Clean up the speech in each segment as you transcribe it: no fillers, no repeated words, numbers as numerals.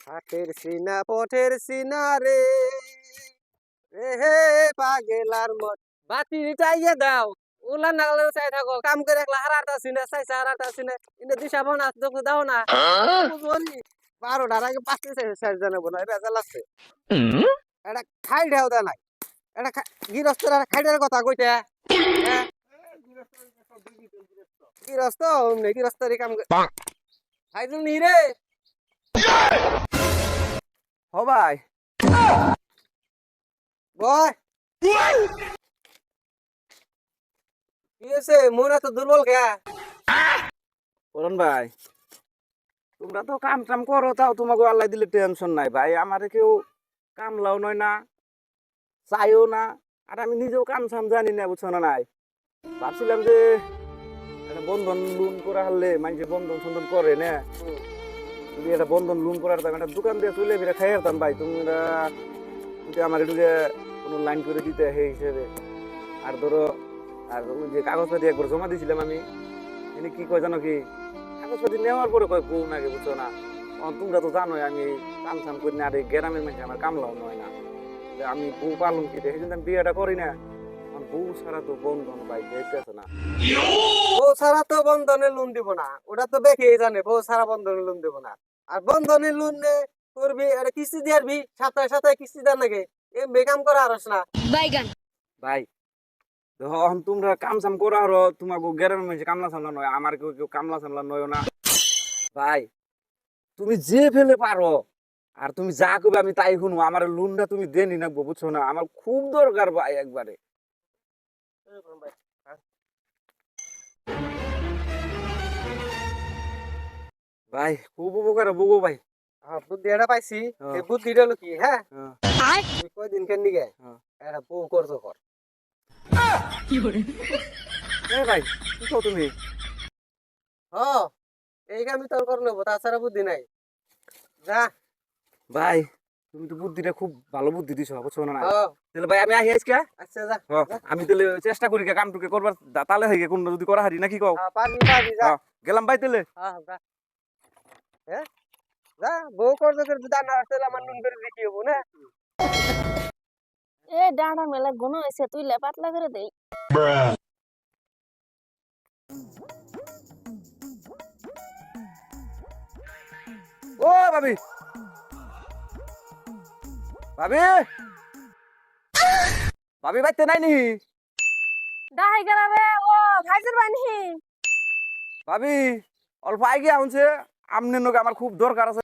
হাটের সিনা পথের সিনা রে রে হে পাগেলার মত বাতি চাইয়ে দাও উলা নাগলে চাই থাকো কাম করে একলা হারাটা সিনা চাইছে হারাটা সিনা ইনে দিশা বনা তোকে দাও না বুঝলি 12টার আগে পাঁচটি চাই জানাবো না এটা জ্বালাচ্ছে এটা খাই ঢেউ দা নাই এটা গিরস্তর খাইটার কথা কইতে হ্যাঁ গিরস্ত অমনি গিরস্তরি কাম খাইদুল নি রে ও ভাই বয় কি হয়েছে মন এত দুর্বল কে করুন ভাই তোমরা তো কাম টাম করো তাও তোমাকে আল্লাহ দিলে টেনশন নাই ভাই আমারে কেউ কামলাও নয় না চাইও না আর আমি নিজেও কাম সাম জানি না বুঝছো না নাই ভাবছিলাম যে একটা বন্ধন লোন করা হলে মানুষে বন্ধন সন্ধন করে না যদি একটা বন্ধন লোন করার দাম একটা দোকান দিয়ে চলে ফিরে খাই যেতাম ভাই তোমরা যদি আমার একটু কোনো লাইন করে দিতে সেই হিসেবে আর ধরো আর ওই যে কাগজপাতি একবার জমা দিয়েছিলাম আমি এনে কি কয় জানো কি কাগজপাতি নেওয়ার পরে কয় বউ নাকি বুঝছো না তোমরা তো জানোই আমি কাম সাম করি না আর এই গ্রামের মানুষ আমার কামলাও নয় না আমি বউ পালন কি সেই জন্য আমি বিয়েটা করি না বউ ছাড়া তো বন্ধন ভাই দেখতেছে না বউ ছাড়া তো বন্ধনে লোন দিব না ওটা তো দেখেই জানে বউ ছাড়া বন্ধনে লোন দিব না আর বন্ধনে লোন করবি আর কিস্তি দিয়ারবি সপ্তাহে সপ্তাহে কিস্তি দেন নাকি এমবি কাম করা আরস না বাইগান ভাই এখন তোমরা কাম সাম করা হলো তোমাকে গ্রামের মানুষ কামলা সামলা নয় আমার কেউ কেউ কামলা সামলা নয় না ভাই তুমি যে ফেলে পারো আর তুমি যা করবে আমি তাই শুনো আমার লোনটা তুমি দেনি না বুঝছো না আমার খুব দরকার ভাই একবারে ভাই খুব উপকার বগো ভাই বুদ্ধি এটা পাইছি এই বুদ্ধিটা হলো কি হ্যাঁ তুই কয়দিন কেন নিগে এটা বউ করছো কর ভাই কি কও তুমি হ এই আমি তোর করে নেবো তাছাড়া বুদ্ধি নাই যা ভাই তুমি তো বুদ্ধিটা খুব ভালো বুদ্ধি দিছো বুঝছো না হ তাহলে ভাই আমি আহি আজকে আচ্ছা যা আমি তাহলে চেষ্টা করি কামটুকে করবার তাহলে হয়ে কোন যদি করা হারি নাকি কও পারবি পারবি যা গেলাম ভাই তাহলে হ্যাঁ যা হ্যাঁ যা বউ করছো করে দানা আসলে আমার নুন করে দিতে হবো না এ ডাঁড়া মেলা গুণ হয়েছে তুই পাতলা করে দেই ও ভাবি ভাবি ভাবি বাইতে নাই নি ডাহাই গেল রে ও ভাইজের বানি ভাবি অল্প আগে আনছে আমনে নগে আমার খুব দরকার আছে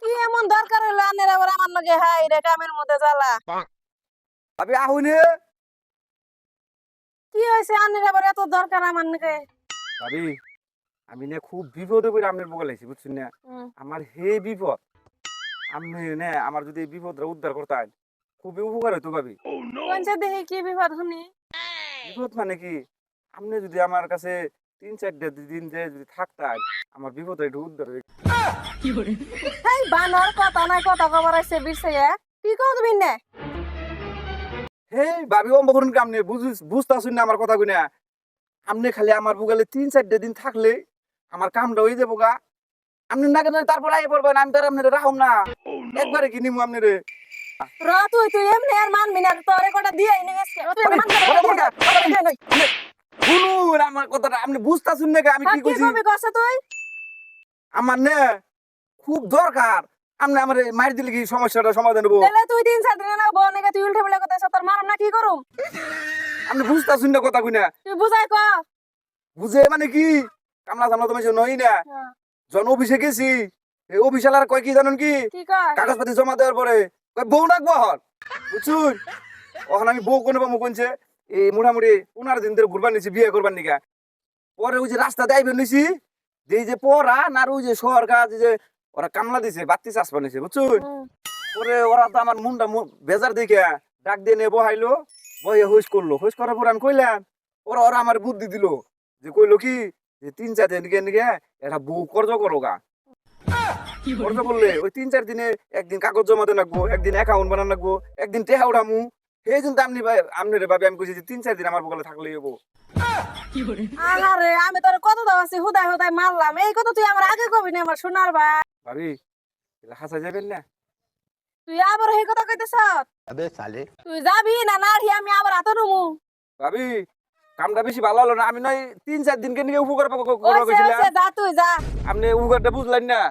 কি এমন দরকার হইলো আনের আবার আমার লগে হাই রে কামের মধ্যে জ্বালা ভাবি আহুনে কি হইছে আনের আবার এত দরকার আমার লগে ভাবি আমি না খুব বিপদে পড়ে আমনের বগলাইছি বুঝছেন না আমার হে বিপদ আমনে না আমার যদি এই বিপদটা উদ্ধার করতেন খুবই উপকার হইতো ভাবি কোনছে দেখি কি বিপদ শুনি বিপদ মানে কি আপনি যদি আমার কাছে 3-4 দিন যে যদি থাকতেন আমার বিপদটা একটু উদ্ধার হয়ে এই বানর কথা নাই কথা কবার আইছে বিরছে কি কও তুমি না হে ভাবি অম্ব করুন কি আপনি বুঝতাছুন না আমার কথা কইনা আপনি খালি আমার বুগালে 3-4 দিন থাকলে আমার কামটা হয়ে যাবো গা আপনি না কেন তারপর আই পড়বেন আমি তার আপনার রাখুম না একবারে কি নিমু আপনি রে র তুই তুই এমনি আর মানবি না তোরে কটা দিয়ে আইনি আজকে তুই মান শুনুন আমার কথাটা আপনি বুঝতাছুন না আমি কি কি কইছি কবি কইছ তুই আমার না খুব দরকার আপনি আমার মার দিলে কি সমস্যাটা সমাধান হবো তাহলে তুই 3-4 দিন না বউ নাকি তুই উল্টে বলে কথা তোর মারম না কি করুম আপনি বুঝতাছুন না কথা কইনা তুই বুঝাই ক বুঝে মানে কি কামলা সামলা তোমার নই না জন অফিসে গেছি এই অফিসালার কয় কি জানেন কি কি কয় কাগজপাতি জমা দেওয়ার পরে কয় বউ রাখবো হন বুঝছুন ওখানে আমি বউ কোনে পাবো কোনছে এই মোটামুটি 15 দিন ধরে ঘুরবার নিছি বিয়ে করবার নিকা পরে ওই যে রাস্তা দেয়বেন নিছি এই যে পড়া না ওই যে সরকার যে ওরা কামলা দিছে বাতি চাষবা নিছে বুঝছুন পরে ওরা তো আমার মুন্ডা বেজার দেখে ডাক দিয়ে নিয়ে বহাইলো বহে হুইস করলো হুইস করার পর আমি কইলাম ওরা ওরা আমার বুদ্ধি দিল যে কইলো কি যে 3-4 দিন নিকে এটা বউ কর্জ করো গা কর্জ করলে ওই 3-4 দিনে একদিন কাগজ জমা দেন লাগবো একদিন অ্যাকাউন্ট বানান লাগবো একদিন টেহা উঠামু সেই জন্য আপনি আপনি রে ভাবি আমি কইছি যে 3-4 দিন আমার বগলে থাকলেই হবো আহারে আমি তোর কত দাও আছি হুদাই হুদাই মারলাম এই কথা তুই আমার আগে কবি না আমার সোনার ভাই ভাবি হাসা যাবেন না তুই আবার এই কথা কইতেছ अबे साले তুই যাবি না না হি আমি আবার হাতে নুমু ভাবি কামটা বেশি ভালো হলো না আমি নয় 3-4 দিনকে নিয়ে উপকার ওইছে করবো ওইছে যা তুই যা আপনি উপকারটা বুঝলেন না